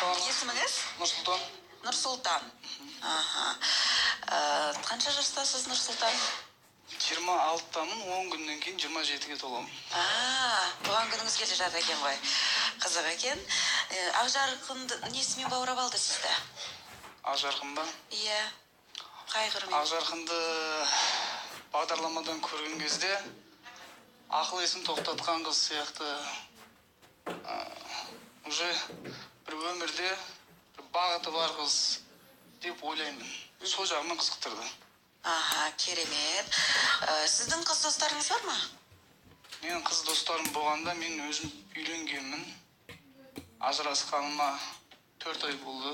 Есіміңіз? Нұрсұлтан. Нұрсұлтан. Қанша жастасыз, Нұрсұлтан? 26-тамын, 10 күннен кейін 27-ге толамын. Туған күніңіз келе жатыр екен ғой. Қызық екен. Ақжарқынды несімен баурап алды сізді? Ақжарқын ба? Иә. Қайғырмен. Ақжарқынды бағдарламадан көрген кезде ақыл есін тоқтатқан қыз сияқты уже бір өмірде бағыты бар қыз деп ойлаймын. Сол жағынан қызықтырды. Керемет. Сіздің қыз достарыңыз бар ма? Мен қыз достарым болғанда мен өзім үйленгенмін. Ажырасқаныма 4 ай болды.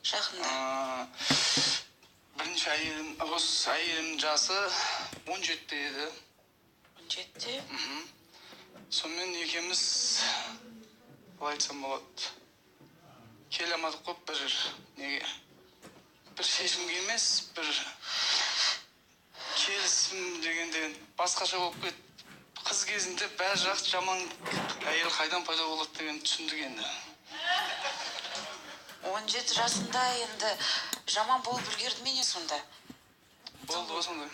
Жақында. Бірінші әйелім жасы 17-те еді. 17-те? Сонымен екеміз, қалай айтсам болады, келе алмадық қой бір шешімге емес, бір келісім дегенде басқаша болып кетті. Қыз кезінде бәрі жақсы, жаман әйел қайдан пайда болады деген түсіндік енді. 17 жасында енді жаман болып үлгерді ме не сонда? Болды ғой сондай.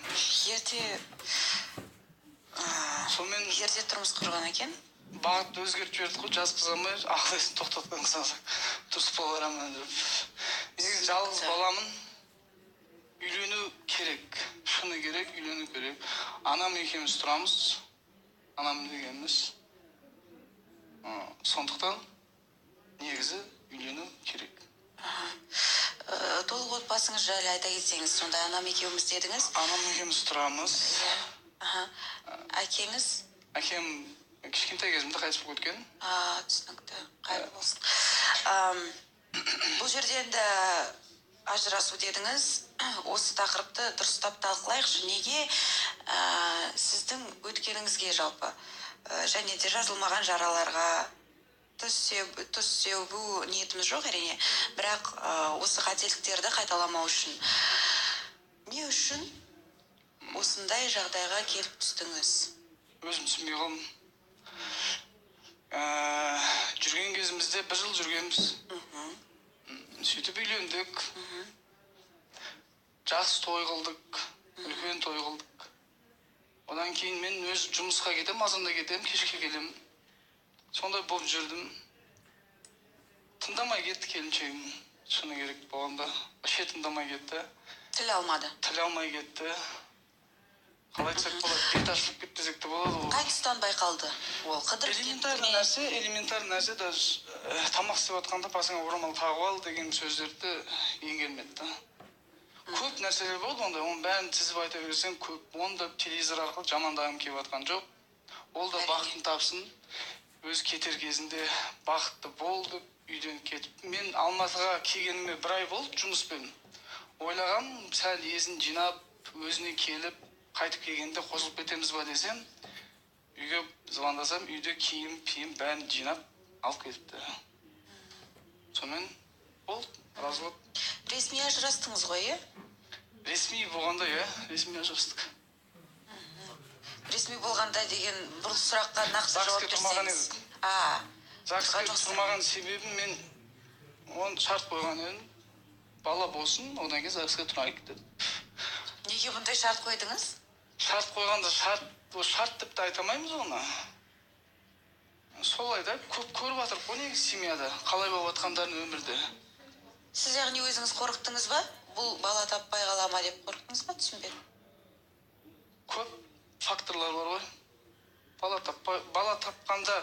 Ерте тұрмыс құрған екен? Бағытты өзгертіп жіберді ғой, жас қыз алмай, ақыл есін тоқтатқан қыз дұрыс болармын деп. Негізі жалғыз баламын, үйлену керек, шыны керек, үйлену керек. Анам екеуміз тұрамыз, анам дегеніміз. Сондықтан негізі үйлену керек. Толық отбасыңыз жайлы айта кетсеңіз, сонда анам екеуміз дедіңіз? Анам екеуміз тұрамыз. Әкеңіз? Әкем кішкентай кезімде қайтыс болып кеткен. Түсінікті. Қайырлы болсын. Бұл жерде енді ажырасу дедіңіз, осы тақырыпты дұрыстап талқылайықшы. Неге сіздің өткеніңізге жалпы және де жазылмаған жараларға тұз себу ниетіміз жоқ әрине, бірақ осы қателіктерді қайталамау үшін не үшін осындай жағдайға келіп түстіңіз? Өзім түсінбей қалдым. Жүрген кезімізде 1 жыл жүргенбіз. Сөйтіп үйлендік. Жақсы той қылдық, үлкен той қылдық. Одан кейін мен өз жұмысқа кетем, азанда кетем, кешке келем. Сондай болып жүрдім. Тыңдамай кетті келіншегім. Шыны керек болғанда. Вообще тыңдамай кетті. Тіл алмады. Тіл алмай кетті. Қалай айтсақ болады, бет ашылып кетті десек те болады ғой. Қай тұстан байқалды? Ол қыдырып кетті ме? Элементар нәрсе, даже тамақ істеп жатқанда басыңа орамал тағып ал деген сөздерді енгермеді. Көп нәрселер болды онда, оның бәрін тізіп айта берсең көп. Онда телевизор арқылы жамандағым келіп жатқан жоқ. Ол да бақытын тапсын. Өз кетер кезінде бақытты болды, үйден кетіп. Мен Алматыға келгеніме 1 ай болды жұмыспен. Ойлағам, сәл есін жинап, өзіне келіп, қайтып келгенде қосылып кетеміз ба десем, үйге звондасам, үйде киім бәрін жинап алып кетіпті. Сонымен болды, развод. Ресми ажырастыңыз ғой, е? Ресми болғанда, ресми ажырастық. Ресми болғанда деген бұл сұраққа нақты жауап берсеңіз. ЗАГСке тұрмаған себебім мен оны шарт қойған едім. Бала болсын, одан кейін ЗАГСке тұрайық дедім. Неге бұндай шарт қойдыңыз? Шарт қойғанда шарт деп те айтамаймыз оны. Солай да көп көріп жатыр ғой негізі семьяда, қалай болып жатқандарын өмірде. Сіз яғни өзіңіз қорықтыңыз ба? Бұл бала таппай қала ма деп қорықтыңыз ба? Түсінбедім. Көп факторлар бар ғой. Бала тапқанда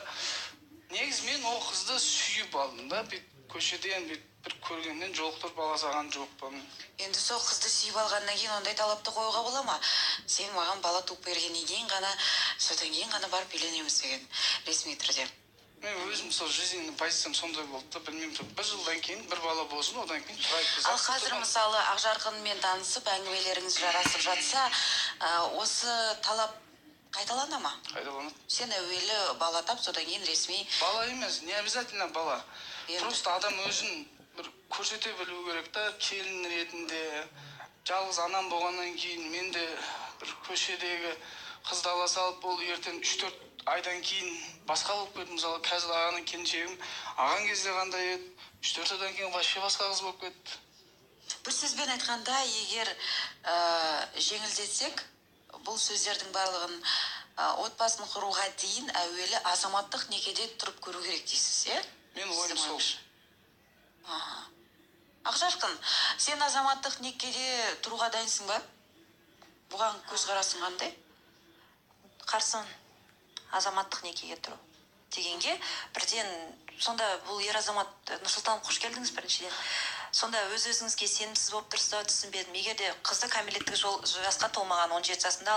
негізі мен ол қызды сүйіп алдым да, көшеден бір көргеннен жолықтырып бала саған жоқпын. Енді сол қызды сүйіп алғаннан кейін ондай талапты қоюға бола ма? Сен маған бала туып бергеннен кейін ғана, содан кейін ғана барып үйленеміз деген ресми түрде. Мен өзім сол жизненный позициям сондай болды да, білмеймін, 1 жылдан кейін 1 бала болсын, одан кейін тұрайық. Ал қазір мысалы Ақжарқынмен танысып, әңгімелеріңіз жарасып жатса, осы талап қайталана ма? Қайталанады. Сен әуелі бала тап, содан кейін ресми. Бала емес, не обязательно бала. Просто адам өзін бір көрсете білу керек та, келін ретінде, жалғыз анам болғаннан кейін мен де бір көшедегі қызды ала салып, ол ертең 3-4 айдан кейін басқа болып кетті. Мысалы қазір ағаның келіншегім аған кезде қандай еді, 3-4 айдан кейін вообще басқа қыз болып кетті. бір сөзбен айтқанда, егер жеңілдетсек, бұл сөздердің барлығын отбасын құруға дейін әуелі азаматтық некеде тұрып көру керек дейсіз, иә? Мен ойым сол. Ақжарқын, сен азаматтық некеде тұруға дайынсың ба? Бұған көзқарасың қандай? Қарсымын азаматтық некеге тұру дегенге. Бірден сонда бұл ер азамат Нұрсұлтан, қош келдіңіз біріншіден. Сонда өз-өзіңізге сенімсіз болып тұрсыз ба, түсінбедім. Егер де қызды кәмелеттік жасқа толмаған 17 жасында